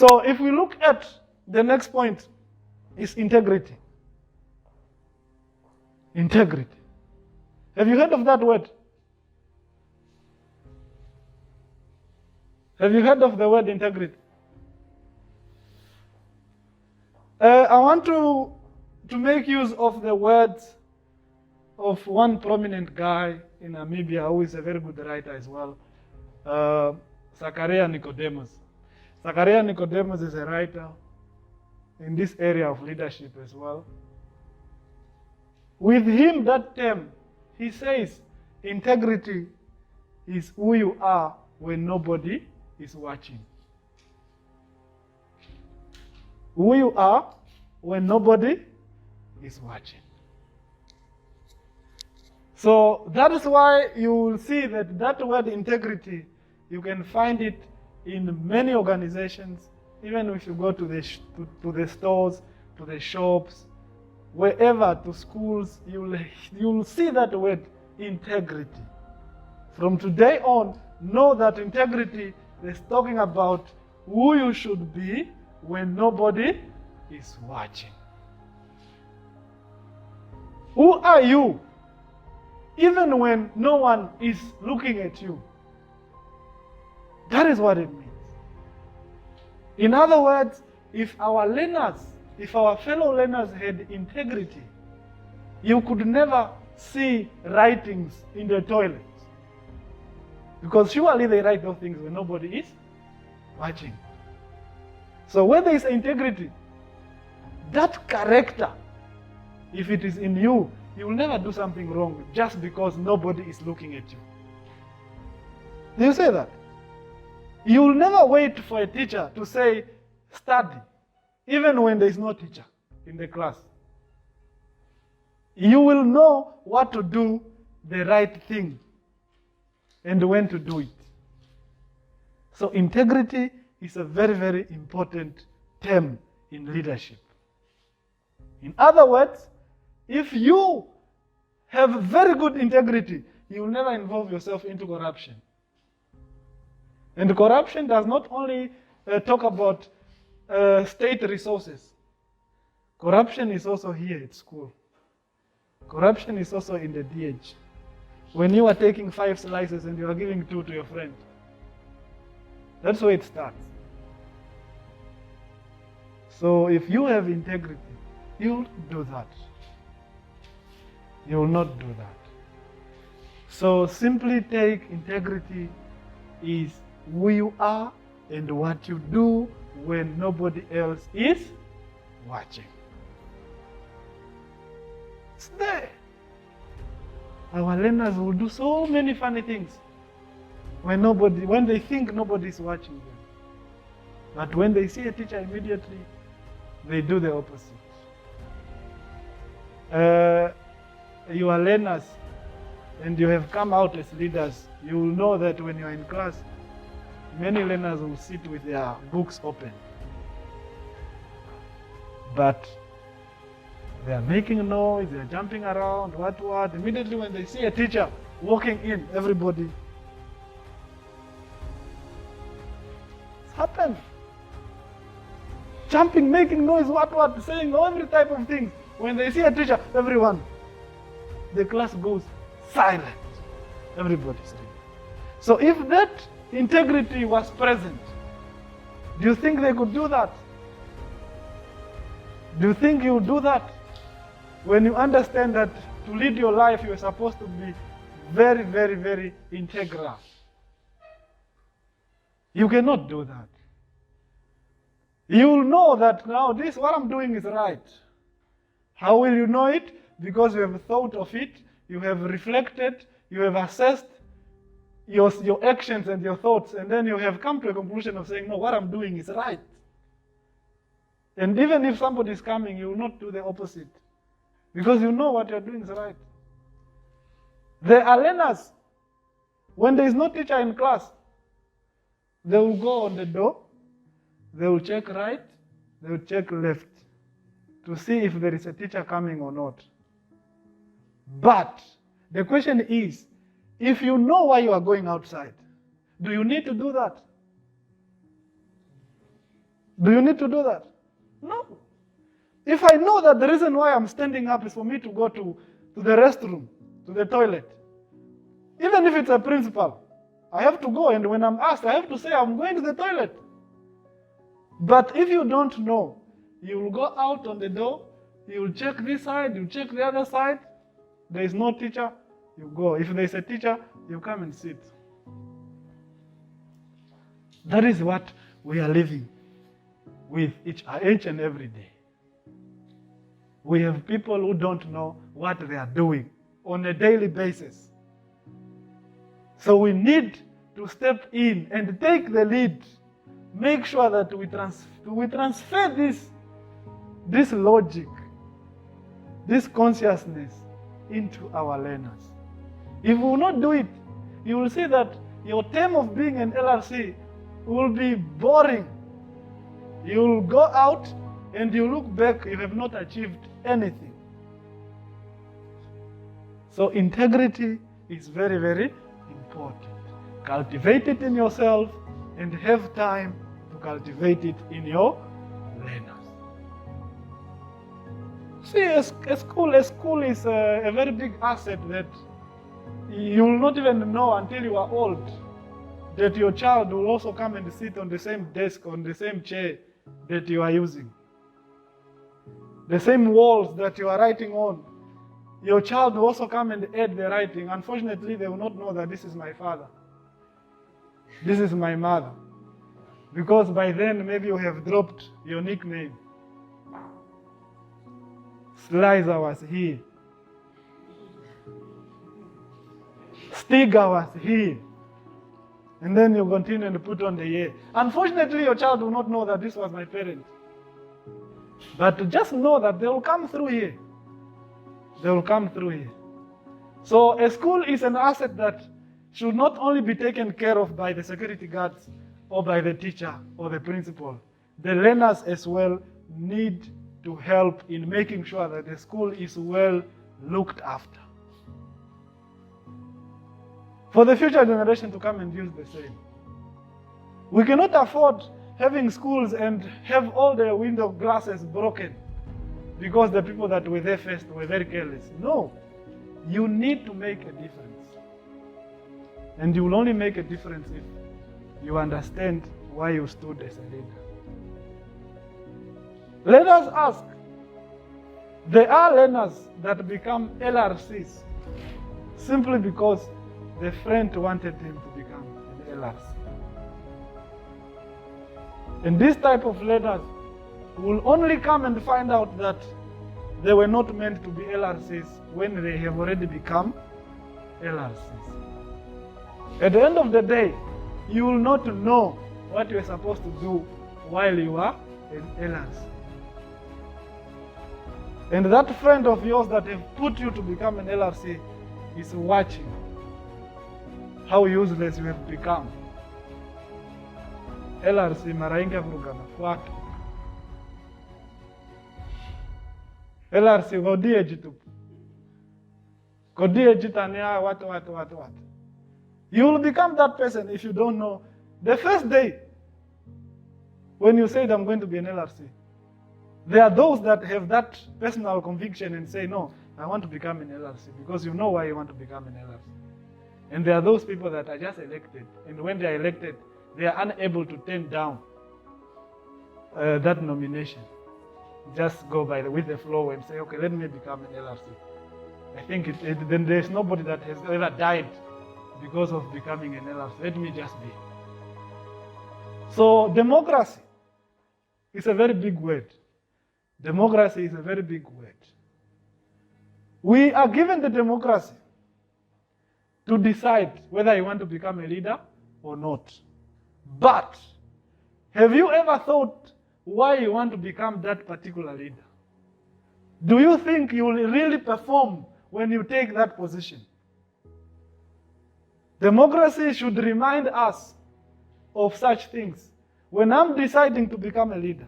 So if we look at the next point, is integrity. Integrity. Have you heard of that word? Have you heard of the word integrity? I want to make use of the words of one prominent guy in Namibia who is a very good writer as well, Zachariah Nicodemus. Zachariah Nicodemus is a writer in this area of leadership as well. With him, that term, he says, integrity is who you are when nobody is watching. Who you are when nobody is watching. So that is why you will see that word integrity, you can find it in many organizations. Even if you go to the stores, to the shops, wherever, to schools, you'll see that word integrity. From today on, know that integrity is talking about who you should be when nobody is watching. Who are you even when no one is looking at you? That is what it means. In other words, if our fellow learners had integrity, you could never see writings in the toilet. Because surely they write those things when nobody is watching. So where there is integrity, that character, if it is in you, you will never do something wrong just because nobody is looking at you. Do you say that? You will never wait for a teacher to say, study, even when there is no teacher in the class. You will know what to do, the right thing, and when to do it. So integrity is a very, very important term in leadership. In other words, if you have very good integrity, you will never involve yourself into corruption. And corruption does not only talk about state resources. Corruption is also here at school. Corruption is also in the DH. When you are taking 5 slices and you are giving 2 to your friend. That's where it starts. So if you have integrity, you will do that. You will not do that. So simply take integrity is who you are and what you do when nobody else is watching. It's there. Our learners will do so many funny things when they think nobody is watching them. But when they see a teacher, immediately they do the opposite. You are learners and you have come out as leaders. You will know that when you are in class, many learners will sit with their books open. But they are making noise, they are jumping around, what. Immediately when they see a teacher walking in, everybody. It's happened. Jumping, making noise, what, saying every type of things. When they see a teacher, everyone, the class goes silent. Everybody's doing. So if that integrity was present, do you think they could do that? Do you think you would do that? When you understand that to lead your life, you are supposed to be very, very, very integral. You cannot do that. You will know that now what I'm doing is right. How will you know it? Because you have thought of it, you have reflected, you have assessed your actions and your thoughts, and then you have come to a conclusion of saying, no, what I'm doing is right. And even if somebody is coming, you will not do the opposite. Because you know what you're doing is right. There are learners, when there is no teacher in class, they will go on the door, they will check right, they will check left, to see if there is a teacher coming or not. But the question is, if you know why you are going outside, do you need to do that? Do you need to do that? No. If I know that the reason why I'm standing up is for me to go to the restroom, to the toilet, even if it's a principal, I have to go, and when I'm asked, I have to say I'm going to the toilet. But if you don't know, you will go out on the door, you will check this side, you check the other side. There is no teacher, you go. If there is a teacher, you come and sit. That is what we are living with each and every day. We have people who don't know what they are doing on a daily basis. So we need to step in and take the lead. Make sure that we transfer this logic, this consciousness into our learners. If we will not do it, you will see that your term of being an LRC will be boring. You will go out and you look back, you have not achieved anything. So integrity is very, very important. Cultivate it in yourself and have time to cultivate it in your learners. See, a school is a very big asset that you will not even know until you are old, that your child will also come and sit on the same desk, on the same chair that you are using. The same walls that you are writing on. Your child will also come and add the writing. Unfortunately, they will not know that this is my father. This is my mother. Because by then, maybe you have dropped your nickname. Slicer was here. Stiger was here. And then you continue and put on the year. Unfortunately, your child will not know that this was my parent. But just know that they will come through here. They will come through here. So a school is an asset that should not only be taken care of by the security guards or by the teacher or the principal. The learners as well need to help in making sure that the school is well looked after. For the future generation to come and use the same. We cannot afford having schools and have all the window glasses broken because the people that were there first were very careless. No, you need to make a difference. And you will only make a difference if you understand why you stood as a leader. Let us ask, there are learners that become LRCs simply because the friend wanted him to become an LRC. And this type of leaders will only come and find out that they were not meant to be LRCs when they have already become LRCs. At the end of the day, you will not know what you are supposed to do while you are an LRC. And that friend of yours that have put you to become an LRC is watching how useless you have become. LRC mara ingi avurugana kwake. LRC godie jitupu. Godie jitania watu. You will become that person if you don't know. The first day when you said I'm going to be an LRC, there are those that have that personal conviction and say, no, I want to become an LRC because you know why you want to become an LRC. And there are those people that are just elected. And when they are elected, they are unable to turn down that nomination. Just go with the flow and say, okay, let me become an LRC. I think then there's nobody that has ever died because of becoming an LRC. Let me just be. So democracy is a very big word. Democracy is a very big word. We are given the democracy to decide whether you want to become a leader or not. But have you ever thought why you want to become that particular leader? Do you think you will really perform when you take that position? Democracy should remind us of such things. When I'm deciding to become a leader,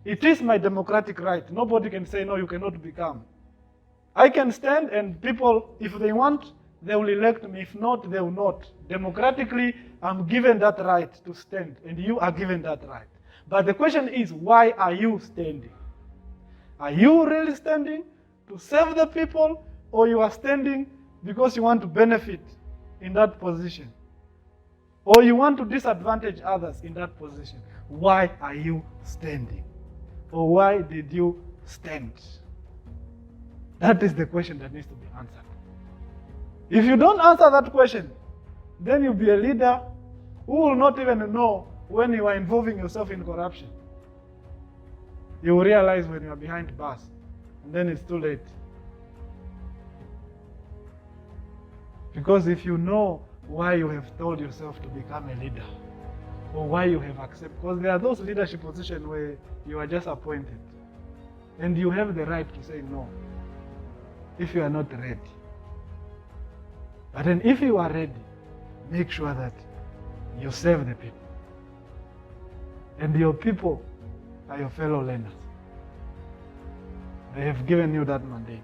it is my democratic right. Nobody can say, no, you cannot become. I can stand and people, if they want, they will elect me. If not, they will not. Democratically, I'm given that right to stand, and you are given that right. But the question is, why are you standing? Are you really standing to serve the people, or you are standing because you want to benefit in that position? Or you want to disadvantage others in that position? Why are you standing? Or why did you stand? That is the question that needs to be answered. If you don't answer that question, then you'll be a leader who will not even know when you are involving yourself in corruption. You will realize when you are behind bars, and then it's too late. Because if you know why you have told yourself to become a leader, or why you have accepted, because there are those leadership positions where you are just appointed, and you have the right to say no if you are not ready. But then if you are ready, make sure that you serve the people. And your people are your fellow learners. They have given you that mandate.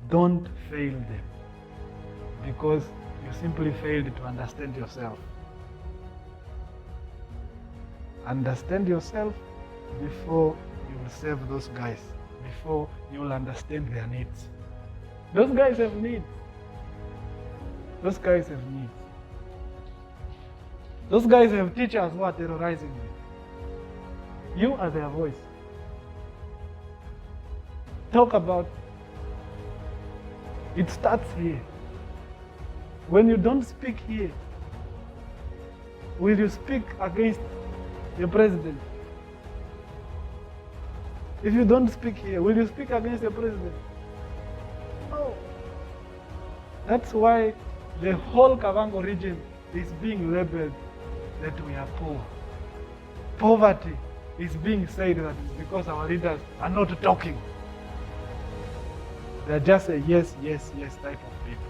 Don't fail them, because you simply failed to understand yourself. Understand yourself before you will serve those guys, before you will understand their needs. Those guys have needs. Those guys have needs. Those guys have teachers who are terrorizing them. You are their voice. Talk about it. Starts here. When you don't speak here, will you speak against your president? If you don't speak here, will you speak against your president? No. That's why the whole Kavango region is being labeled that we are poor. Poverty is being said that it's because our leaders are not talking. They're just a yes, yes, yes type of people.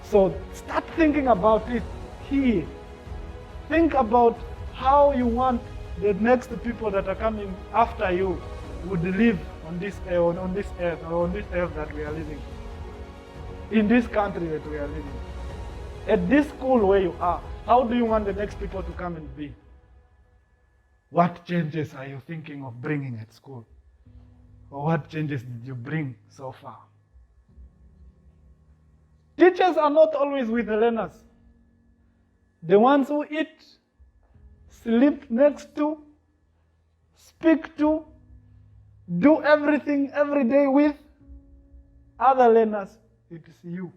So start thinking about it here. Think about how you want the next people that are coming after you would live on this earth, or on this earth that we are living, in this country that we are living, at this school where you are. How do you want the next people to come and be? What changes are you thinking of bringing at school? Or what changes did you bring so far? Teachers are not always with the learners. The ones who eat, sleep next to, speak to, do everything every day with other learners, it is you.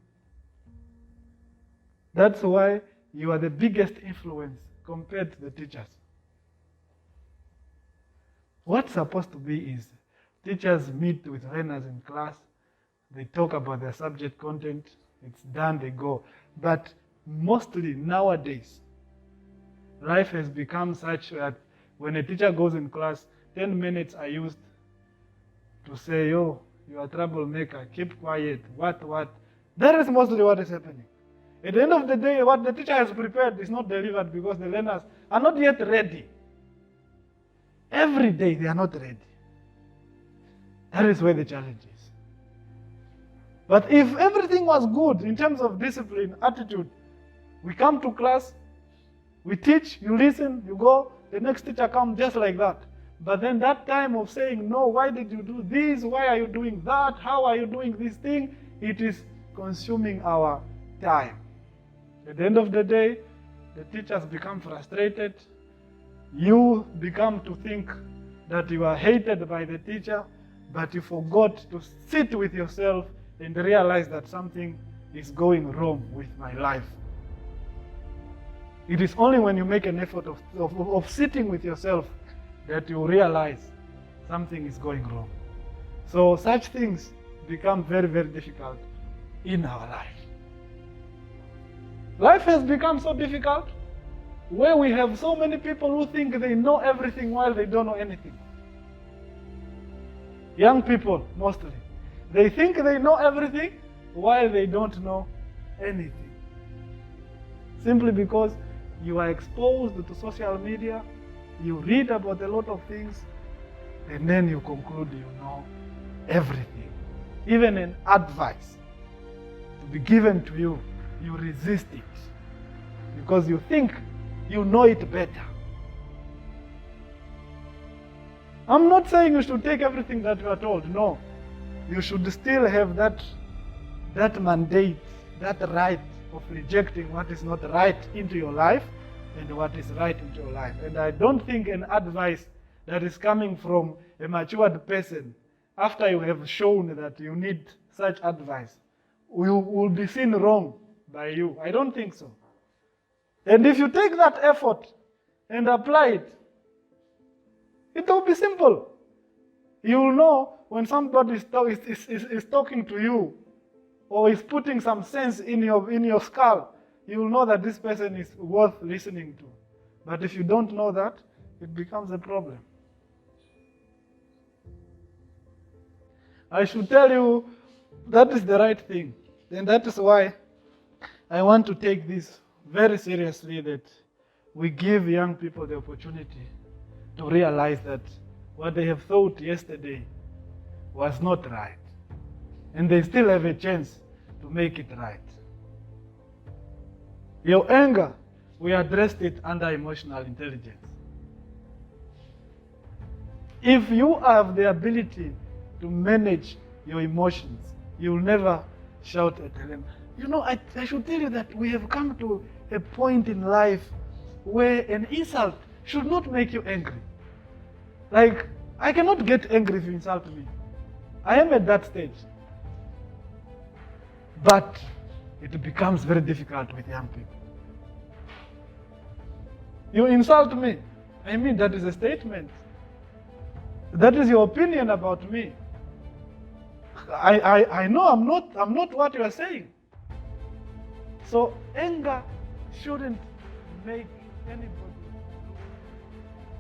That's why you are the biggest influence compared to the teachers. What's supposed to be is teachers meet with learners in class, they talk about their subject content, it's done, they go. But mostly nowadays, life has become such that when a teacher goes in class, 10 minutes are used to say, "Oh, you are a troublemaker, keep quiet, what. That is mostly what is happening. At the end of the day, what the teacher has prepared is not delivered because the learners are not yet ready. Every day they are not ready. That is where the challenge is. But if everything was good in terms of discipline, attitude, we come to class, we teach, you listen, you go, the next teacher comes just like that. But then that time of saying, no, why did you do this? Why are you doing that? How are you doing this thing? It is consuming our time. At the end of the day, the teachers become frustrated. You become to think that you are hated by the teacher, but you forgot to sit with yourself and realize that something is going wrong with my life. It is only when you make an effort of sitting with yourself that you realize something is going wrong. So such things become very, very difficult in our life. Life has become so difficult where we have so many people who think they know everything while they don't know anything. Young people, mostly. They think they know everything while they don't know anything. Simply because you are exposed to social media, you read about a lot of things, and then you conclude you know everything. Even an advice to be given to you, you resist it because you think you know it better. I'm not saying you should take everything that you are told. No. You should still have that mandate, that right of rejecting what is not right into your life and what is right into your life. And I don't think an advice that is coming from a matured person after you have shown that you need such advice will be seen wrong by you. I don't think so. And if you take that effort and apply it, it will be simple. You will know when somebody is talking to you or is putting some sense in your skull, you will know that this person is worth listening to. But if you don't know that, it becomes a problem. I should tell you that is the right thing. And that is why I want to take this very seriously, that we give young people the opportunity to realize that what they have thought yesterday was not right. And they still have a chance to make it right. Your anger, we addressed it under emotional intelligence. If you have the ability to manage your emotions, you will never shout at them. You know, I should tell you that we have come to a point in life where an insult should not make you angry. Like, I cannot get angry if you insult me. I am at that stage. But it becomes very difficult with young people. You insult me. I mean, that is a statement. That is your opinion about me. I know I'm not what you are saying. So anger shouldn't make anybody